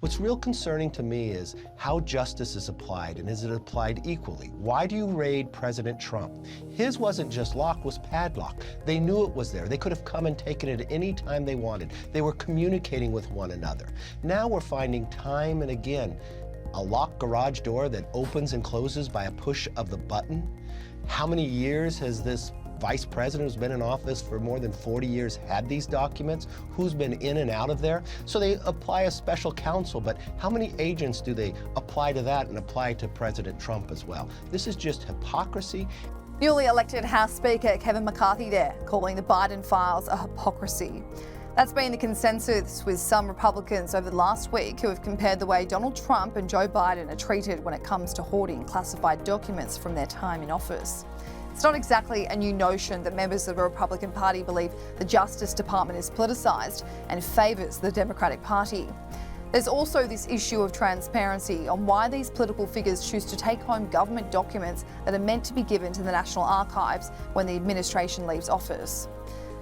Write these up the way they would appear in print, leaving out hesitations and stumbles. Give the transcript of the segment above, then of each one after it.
What's real concerning to me is how justice is applied, and is it applied equally? Why do you raid President Trump? His wasn't just lock, was padlock. They knew it was there. They could have come and taken it at any time they wanted. They were communicating with one another. Now we're finding time and again a locked garage door that opens and closes by a push of the button. How many years has this vice president who's been in office for more than 40 years had these documents? Who's been in and out of there? So they apply a special counsel, but how many agents do they apply to that and apply to President Trump as well? This is just hypocrisy. Newly elected House Speaker Kevin McCarthy there, calling the Biden files a hypocrisy. That's been the consensus with some Republicans over the last week who have compared the way Donald Trump and Joe Biden are treated when it comes to hoarding classified documents from their time in office. It's not exactly a new notion that members of the Republican Party believe the Justice Department is politicised and favours the Democratic Party. There's also this issue of transparency on why these political figures choose to take home government documents that are meant to be given to the National Archives when the administration leaves office.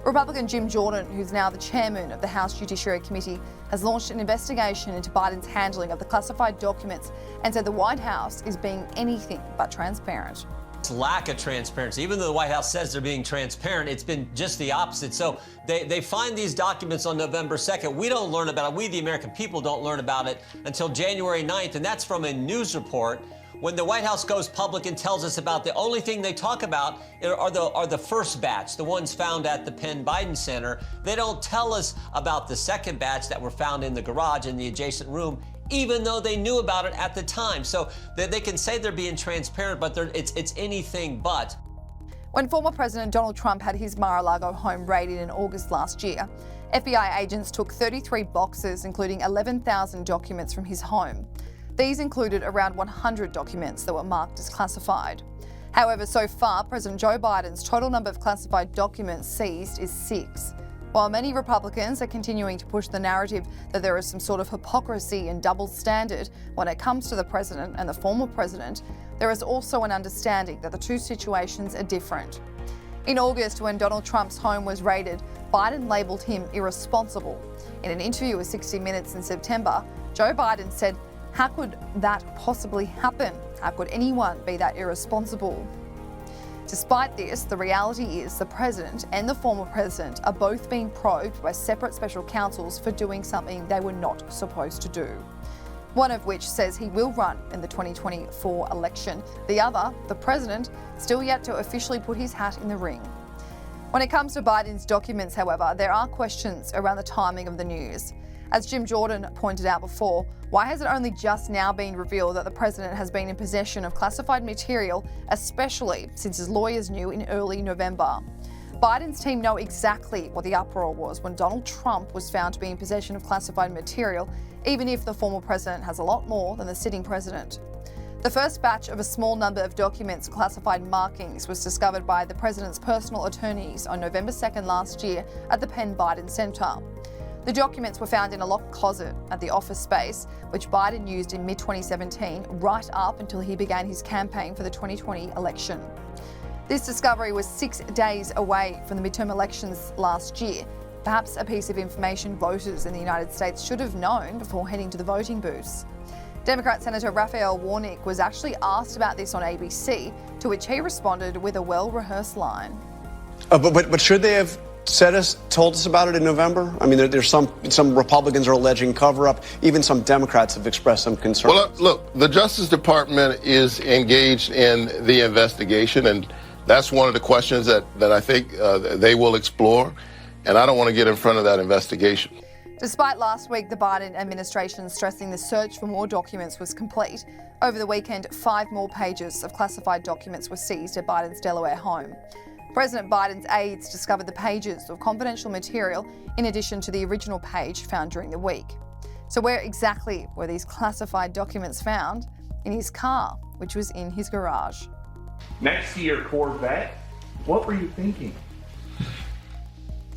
Republican Jim Jordan, who's now the chairman of the House Judiciary Committee, has launched an investigation into Biden's handling of the classified documents and said the White House is being anything but transparent. Lack of transparency. Even though the White House says they're being transparent, it's been just the opposite. So they find these documents on November 2nd. We don't learn about it. We, the American people, don't learn about it until January 9th, and that's from a news report. When the White House goes public and tells us about the only thing they talk about are the first batch, the ones found at the Penn Biden Center. They don't tell us about the second batch that were found in the garage in the adjacent room, even though they knew about it at the time. So they can say they're being transparent, but it's anything but. When former President Donald Trump had his Mar-a-Lago home raided in August last year, FBI agents took 33 boxes, including 11,000 documents from his home. These included around 100 documents that were marked as classified. However, so far, President Joe Biden's total number of classified documents seized is 6. While many Republicans are continuing to push the narrative that there is some sort of hypocrisy and double standard when it comes to the president and the former president, there is also an understanding that the two situations are different. In August, when Donald Trump's home was raided, Biden labelled him irresponsible. In an interview with 60 Minutes in September, Joe Biden said, "How could that possibly happen? How could anyone be that irresponsible?" Despite this, the reality is the president and the former president are both being probed by separate special counsels for doing something they were not supposed to do. One of which says he will run in the 2024 election. The other, the president, still yet to officially put his hat in the ring. When it comes to Biden's documents, however, there are questions around the timing of the news. As Jim Jordan pointed out before, why has it only just now been revealed that the president has been in possession of classified material, especially since his lawyers knew in early November? Biden's team know exactly what the uproar was when Donald Trump was found to be in possession of classified material, even if the former president has a lot more than the sitting president. The first batch of a small number of documents and classified markings was discovered by the president's personal attorneys on November 2nd last year at the Penn Biden Center. The documents were found in a locked closet at the office space, which Biden used in mid-2017, right up until he began his campaign for the 2020 election. This discovery was 6 days away from the midterm elections last year, perhaps a piece of information voters in the United States should have known before heading to the voting booths. Democrat Senator Raphael Warnock was actually asked about this on ABC, to which he responded with a well-rehearsed line. But should they have told us about it in November? I mean, there's some Republicans are alleging cover-up. Even some Democrats have expressed some concern. Well, look, the Justice Department is engaged in the investigation, and that's one of the questions that I think they will explore, and I don't want to get in front of that investigation. Despite last week the Biden administration stressing the search for more documents was complete, over the weekend 5 more pages of classified documents were seized at Biden's Delaware home. President Biden's aides discovered the pages of confidential material in addition to the original page found during the week. So where exactly were these classified documents found? In his car, which was in his garage. Next to your Corvette, what were you thinking?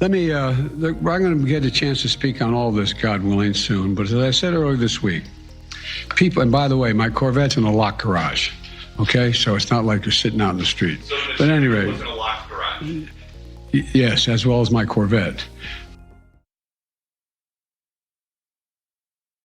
I'm going to get a chance to speak on all this, God willing, soon. But as I said earlier this week, people, and by the way, my Corvette's in a locked garage. Okay, so it's not like you're sitting out in the street. So but anyway, was in a locked garage. Yes, as well as my Corvette.